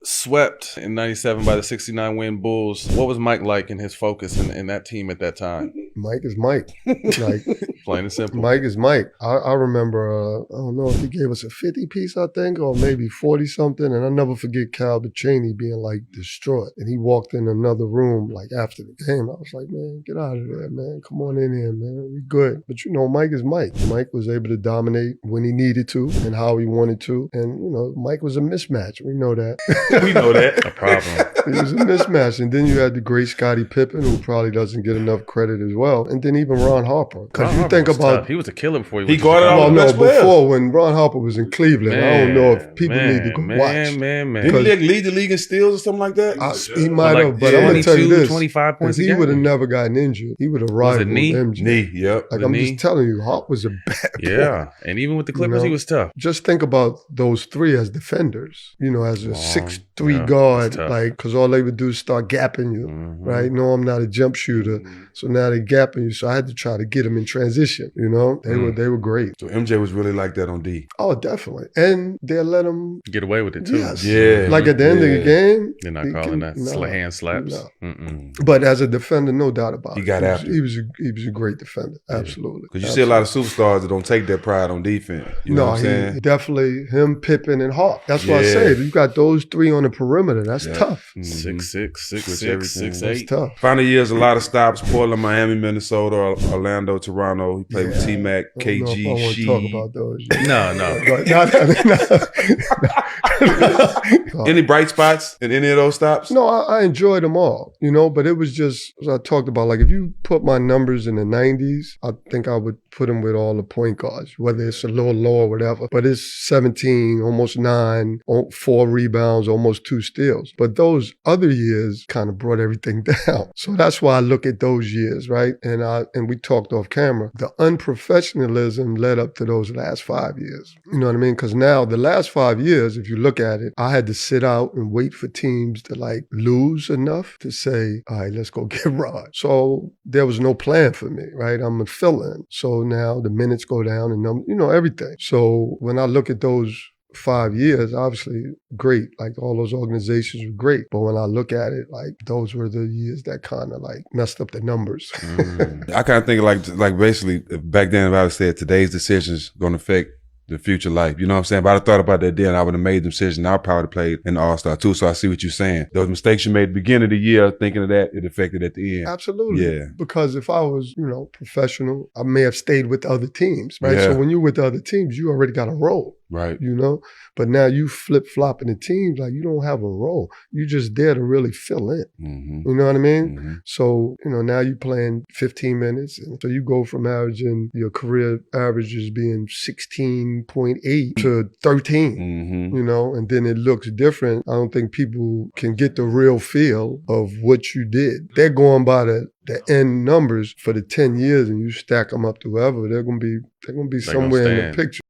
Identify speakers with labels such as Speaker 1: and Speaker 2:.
Speaker 1: swept in '97 by the '69 win Bulls. What was Mike like in his focus in that team at that time?
Speaker 2: Mike is Mike. Like,
Speaker 1: plain and simple.
Speaker 2: Mike is Mike. I remember, I don't know if he gave us a 50 piece, I think, or maybe 40 something. And I'll never forget Cal Cheney being like distraught. And he walked in another room like after the game. I was like, man, get out of there, man. Come on in here, man. We good. But you know, Mike is Mike. Mike was able to dominate when he needed to and how he wanted to. And, you know, Mike was a mismatch. We know that.
Speaker 1: We know that. A problem.
Speaker 2: He was a mismatch. And then you had the great Scottie Pippen, who probably doesn't get enough credit as well. And then even Ron Harper. Because you think about...
Speaker 1: Tough. He was a killer before
Speaker 3: he guarded all the best players.
Speaker 2: Before when Ron Harper was in Cleveland, I don't know if people need to go watch.
Speaker 1: Man.
Speaker 3: Didn't he lead the league in steals or something like that?
Speaker 2: He might have, but I'm going to tell you this.
Speaker 1: 25 points
Speaker 2: he would have never gotten injured. He would have rivaled MJ.
Speaker 3: Knee, yep.
Speaker 2: Like I'm just telling you, Hart was a bad boy.
Speaker 1: Yeah, and even with the Clippers, he was tough.
Speaker 2: Just think about those three as defenders. You know, as a 6'3" guard, like, because all they would do is start gapping you, right? No, I'm not a jump shooter, so now they're gapping you. So I had to try to get them in transition. You know, they were great.
Speaker 3: So MJ was really like that on D.
Speaker 2: Oh, definitely, and they let him
Speaker 1: get away with it too.
Speaker 2: Yes.
Speaker 3: Yeah,
Speaker 2: like at the end of the game,
Speaker 1: they're not calling that hand slaps. No.
Speaker 2: But as a defender, no doubt about it.
Speaker 3: He got after.
Speaker 2: He was a great defender, absolutely.
Speaker 3: Because you see a lot of superstars that don't take that pride on defense. You know what I'm saying?
Speaker 2: Definitely him, Pippen, and Hart. That's why I say you got those three on the perimeter. That's tough.
Speaker 1: 6'6", 6'8".
Speaker 2: That's tough.
Speaker 3: Final years, a lot of stops: Portland, Miami, Minnesota, Orlando, Toronto. He played with T-Mac, KG,
Speaker 2: I want to talk about those.
Speaker 1: No.
Speaker 3: Any bright spots in any of those stops?
Speaker 2: No, I enjoyed them all, you know, but it was just, as I talked about, like if you put my numbers in the 90s, I think I would put them with all the point guards, whether it's a little low or whatever. But it's 17, almost 9, 4 rebounds, almost 2 steals. But those other years kind of brought everything down. So that's why I look at those years, right? And we talked off camera. The unprofessionalism led up to those last 5 years. You know what I mean? Because now the last 5 years, if you look at it, I had to sit out and wait for teams to like lose enough to say, all right, let's go get Rod. So there was no plan for me, right? I'm a fill-in. So now the minutes go down and, you know, everything. So when I look at those 5 years, obviously great. Like all those organizations were great. But when I look at it, like those were the years that kind of like messed up the numbers.
Speaker 3: I kind of think like basically back then, if I would say today's decisions going to affect the future life. You know what I'm saying? But I thought about that then. I would have made the decision. I probably played in the All-Star too. So I see what you're saying. Those mistakes you made at the beginning of the year, thinking of that, it affected at the end.
Speaker 2: Absolutely.
Speaker 3: Yeah.
Speaker 2: Because if I was, you know, professional, I may have stayed with other teams, right?
Speaker 3: Yeah.
Speaker 2: So when you're with other teams, you already got a role.
Speaker 3: Right.
Speaker 2: You know? But now you flip-flopping the teams, like you don't have a role. You're just there to really fill in. You know what I mean? So, you know, now you're playing 15 minutes. And so you go from averaging, your career averages being 16.8 to 13, you know, and then it looks different. I don't think people can get the real feel of what you did. They're going by the end numbers for the 10 years and you stack them up to whoever, they're going to be somewhere in the picture.